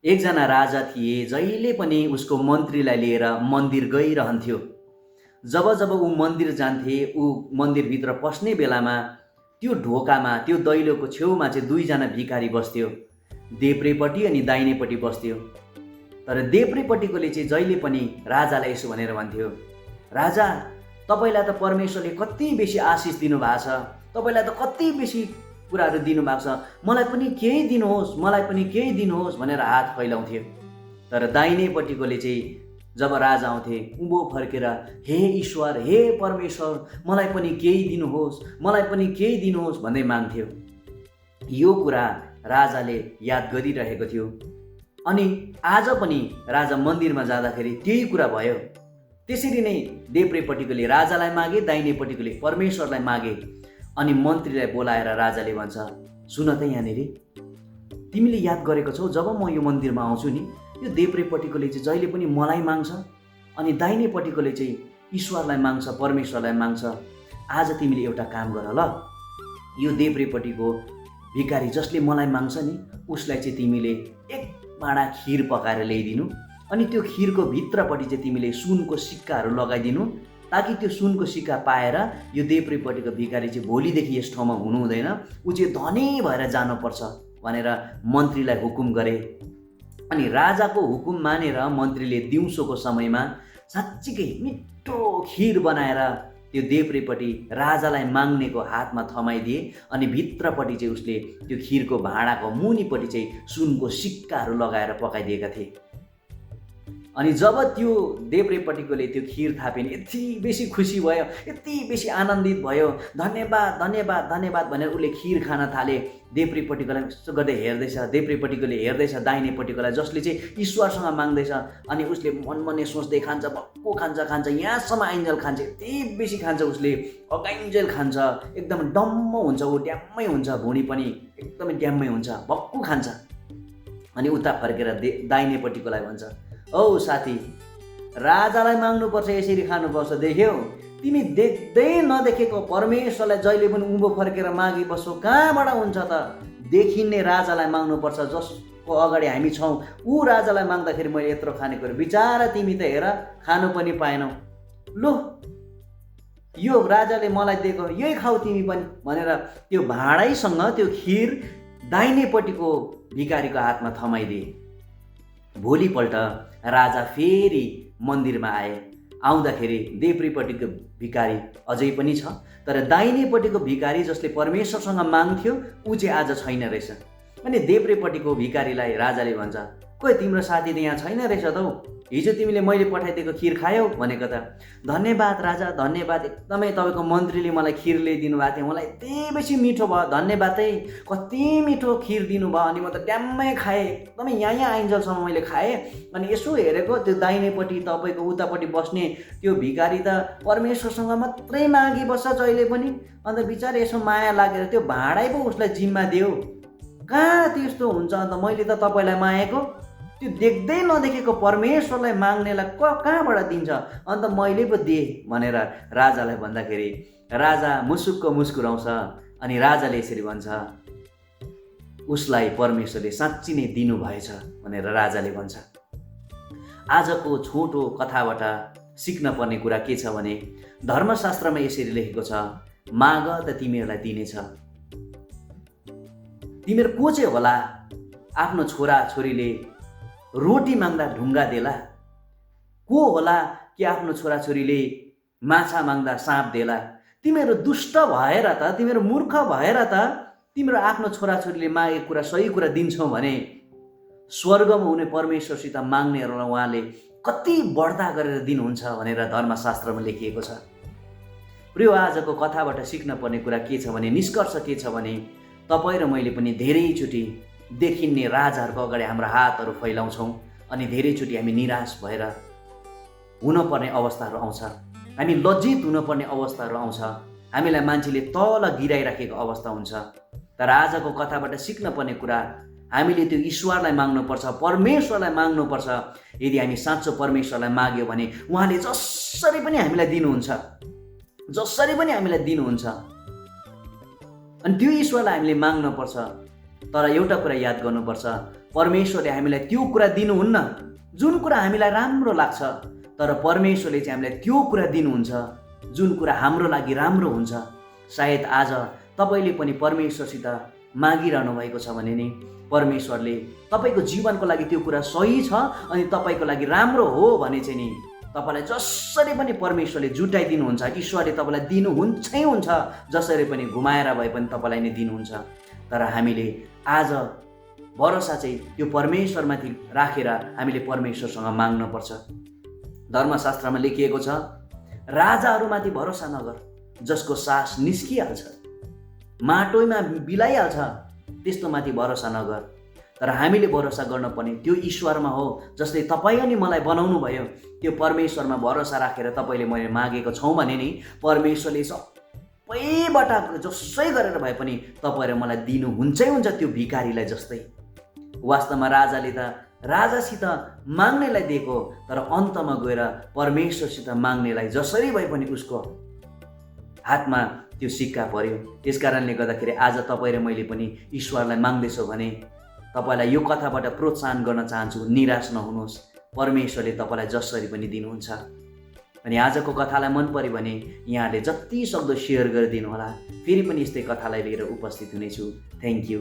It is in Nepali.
एकजना राजा थिए, जहिले पनि उसको मन्त्रीलाई लिएर मन्दिर गइरहन्थ्यो। जब जब ऊ मन्दिर जान्थे, ऊ मन्दिरभित्र पस्ने बेलामा त्यो ढोकामा, त्यो दैलोको छेउमा चाहिँ दुईजना भिखारी बस्थ्यो। देब्रेपट्टि अनि दाहिनेपट्टि बस्थ्यो। तर देब्रेपट्टिकोले चाहिँ जहिले पनि राजालाई यसो भनेर भन्थ्यो, राजा, तपाईँलाई त परमेश्वरले कति बेसी आशिष दिनुभएको छ, तपाईँलाई त कति बेसी कुराहरू दिनुभएको छ, मलाई पनि केही दिनुहोस्, मलाई पनि केही दिनुहोस् भनेर हात फैलाउँथ्यो। तर दाहिनेपट्टिकोले चाहिँ जब राजा आउँथे, उँभो फर्केर, हे ईश्वर, हे परमेश्वर, मलाई पनि केही दिनुहोस्, मलाई पनि केही दिनुहोस् भन्दै माग्थ्यो। यो कुरा राजाले याद गरिरहेको थियो। अनि आज पनि राजा मन्दिरमा जाँदाखेरि त्यही कुरा भयो। त्यसरी नै देब्रेपट्टिकोले राजालाई मागे, दाहिनेपट्टिकोले परमेश्वरलाई मागे। अनि मन्त्रीलाई बोलाएर राजाले भन्छ, सुन त यहाँनिर, तिमीले याद गरेको छौ जब म यो मन्दिरमा आउँछु नि, यो देब्रेपट्टिकोले चाहिँ जहिले पनि मलाई माग्छ अनि दाहिनेपट्टिकोले चाहिँ ईश्वरलाई माग्छ, परमेश्वरलाई माग्छ। आज तिमीले एउटा काम गर ल, यो देब्रेपट्टिको भिखारी जसले मलाई माग्छ नि, उसलाई चाहिँ तिमीले एक भाँडा खिर पकाएर ल्याइदिनु, अनि त्यो खिरको भित्रपट्टि चाहिँ तिमीले सुनको सिक्काहरू लगाइदिनु, ताकि त्यो सुनको सिक्का पाएर यो देब्रेपट्टिको भिखारी चाहिँ भोलिदेखि यस ठाउँमा हुनु हुँदैन, ऊ चाहिँ धनी भएर जानुपर्छ भनेर मन्त्रीलाई हुकुम गरे। अनि राजाको हुकुम मानेर मन्त्रीले दिउँसोको समयमा साँच्चीकै मिठो खिर बनाएर त्यो देब्रेपट्टि राजालाई माग्नेको हातमा थमाइदिए। अनि भित्रपट्टि चाहिँ उसले त्यो खिरको भाँडाको मुनिपट्टि चाहिँ सुनको सिक्काहरू लगाएर पकाइदिएका थिए। अनि जब त्यो देब्रेपट्टिकोले त्यो खिर थापिन्, यति बेसी खुसी भयो, यति बेसी आनन्दित भयो, धन्यवाद धन्यवाद धन्यवाद भनेर उसले खिर खान थाले। देब्रेपट्टिकोलाई यस्तो गर्दै हेर्दैछ, देब्रेपट्टिकोले हेर्दैछ दाहिनेपट्टिकोलाई, जसले चाहिँ ईश्वरसँग माग्दैछ। अनि उसले मनमने सोच्दै खान्छ, भक्कु खान्छ खान्छ, यहाँसम्म आइन्जेल खान्छ, यति बेसी खान्छ उसले, अगाइन्जेल खान्छ, एकदम डम्म हुन्छ, ऊ ड्याम्मै हुन्छ, भुँडी पनि एकदमै ड्याम्मै हुन्छ, भक्कु खान्छ। अनि उता फर्केर दाहिनेपट्टिकोलाई भन्छ, औ साथी, राजालाई माग्नुपर्छ, यसरी खानुपर्छ, देख्यौ, तिमी देख्दै नदेखेको परमेश्वरलाई जहिले पनि उँभो फर्केर मागी बस्छौ, कहाँबाट हुन्छ त? देखिने राजालाई माग्नुपर्छ, जसको अगाडि हामी छौँ, ऊ राजालाई माग्दाखेरि मैले यत्रो खाने कुरो, बिचारा तिमी त हेर खानु पनि पाएनौ, लो यो राजाले मलाई दिएको यही खाऊ तिमी पनि भनेर त्यो भाँडैसँग त्यो खिर दाहिनेपट्टिको भिखारीको हातमा थमाइदिए। भोलिपल्ट राजा फेरि मन्दिरमा आए। आउँदाखेरि देब्रेपट्टिको भिखारी अझै पनि छ, तर दाहिनेपट्टिको भिखारी जसले परमेश्वरसँग माग्थ्यो ऊ चाहिँ आज छैन रहेछ। अनि देब्रेपट्टिको भिखारीलाई राजाले भन्छ, खोइ तिम्रो साथी त यहाँ छैन रहेछ त हौ, हिजो तिमीले मैले पठाइदिएको खिर खायौ भनेको त? धन्यवाद राजा, धन्यवाद, एकदमै तपाईँको मन्त्रीले मलाई खिर ल्याइदिनु भएको थियो, मलाई यति बेसी मिठो भयो, धन्यवाद है, कति मिठो खिर दिनुभयो, अनि म त ड्याम्मै खाएँ, एकदमै यहाँ आइन्जेलसम्म मैले खाएँ। अनि यसो हेरेको त्यो दाहिनेपट्टि तपाईँको उतापट्टि बस्ने त्यो भिखारी त परमेश्वरसँग मात्रै मागी बस्छ जहिले पनि, अन्त बिचारा यसो माया लागेर त्यो भाँडै पो उसलाई जिम्मा दियो। कहाँ त्यस्तो हुन्छ? अन्त मैले त तपाईँलाई मागेको, त्यो देख्दै नदेखेको परमेश्वरलाई माग्नेलाई कहाँबाट दिन्छ? अन्त मैले पो दिएँ भनेर राजालाई भन्दाखेरि राजा मुसुक्क मुस्कुराउँछ। अनि राजाले यसरी भन्छ, उसलाई परमेश्वरले साँच्ची नै दिनुभएछ भनेर राजाले भन्छ। आजको छोटो कथाबाट सिक्न पर्ने कुरा के छ भने, धर्मशास्त्रमा यसरी लेखेको छ, माग त तिमीहरूलाई दिनेछ। तिमीहरू को चाहिँ होला आफ्नो छोरा छोरीले रोटी माग्दा ढुङ्गा देला? को होला कि आफ्नो छोराछोरीले माछा माग्दा साँप देला? तिमीहरू दुष्ट भएर त, तिमीहरू मूर्ख भएर त तिमीहरू आफ्नो छोराछोरीले मागेको कुरा सही कुरा दिन्छौ भने स्वर्गमा हुने परमेश्वरसित माग्नेहरूलाई उहाँले कति बढ्ता गरेर दिनुहुन्छ भनेर धर्मशास्त्रमा लेखिएको छ। प्रिय, आजको कथाबाट सिक्न पर्ने कुरा के छ भने, निष्कर्ष के छ भने, तपाईँ र मैले पनि धेरैचोटि देखिने राजाहरूको अगाडि हाम्रो हातहरू फैलाउँछौँ अनि धेरैचोटि हामी निराश भएर हुनुपर्ने अवस्थाहरू आउँछ, हामी लज्जित हुनुपर्ने अवस्थाहरू आउँछ, हामीलाई मान्छेले तल गिराइराखेको अवस्था हुन्छ। तर आजको कथाबाट सिक्न पर्ने कुरा, हामीले त्यो ईश्वरलाई माग्नुपर्छ, परमेश्वरलाई माग्नुपर्छ। यदि हामी साँचो परमेश्वरलाई माग्यो भने उहाँले जसरी पनि हामीलाई दिनुहुन्छ, जसरी पनि हामीलाई दिनुहुन्छ। अनि त्यो ईश्वरलाई हामीले माग्नुपर्छ। तर एउटा कुरा याद गर्नुपर्छ, परमेश्वरले हामीलाई त्यो कुरा दिनुहुन्न जुन कुरा हामीलाई राम्रो लाग्छ, तर परमेश्वरले चाहिँ हामीलाई त्यो कुरा दिनुहुन्छ जुन कुरा हाम्रो लागि राम्रो हुन्छ। सायद आज तपाईँले पनि परमेश्वरसित मागिरहनु भएको छ भने नि परमेश्वरले तपाईँको जीवनको लागि त्यो कुरा सही छ अनि तपाईँको लागि राम्रो हो भने चाहिँ नि तपाईँलाई जसरी पनि परमेश्वरले जुटाइदिनुहुन्छ। ईश्वरले तपाईँलाई दिनुहुन्छै हुन्छ, जसरी पनि घुमाएर भए पनि तपाईँलाई नै दिनुहुन्छ। तर हामीले आज भरोसा चाहिँ त्यो परमेश्वरमाथि राखेर हामीले परमेश्वरसँग माग्नुपर्छ। धर्मशास्त्रमा लेखिएको छ, राजाहरूमाथि भरोसा नगर, जसको सास निस्किहाल्छ, माटोमा बिलाइहाल्छ, त्यस्तोमाथि भरोसा नगर। तर हामीले भरोसा गर्नुपर्ने त्यो ईश्वरमा हो, जसले तपाईँ अनि मलाई बनाउनु भयो। त्यो परमेश्वरमा भरोसा राखेर तपाईँले मैले मागेको छौँ भने नि परमेश्वरले सबैबाट जसै गरेर भए पनि तपाईँ र मलाई दिनुहुन्छै हुन्छ, त्यो भिखारीलाई जस्तै। वास्तवमा राजाले त राजासित माग्नेलाई दिएको, तर अन्तमा गएर परमेश्वरसित माग्नेलाई जसरी भए पनि उसको हातमा त्यो सिक्का पर्यो। त्यस कारणले गर्दाखेरि आज तपाईँ र मैले पनि ईश्वरलाई माग्दैछौँ भने तपाईँलाई यो कथाबाट प्रोत्साहन गर्न चाहन्छु, निराश नहुनुहोस्, परमेश्वरले तपाईँलाई जसरी पनि दिनुहुन्छ। अनि आजको कथालाई मन पर्यो भने यहाँले जति सक्दो सेयर गरिदिनु होला। फेरि पनि यस्तै कथालाई लिएर उपस्थित हुनेछु। Thank you.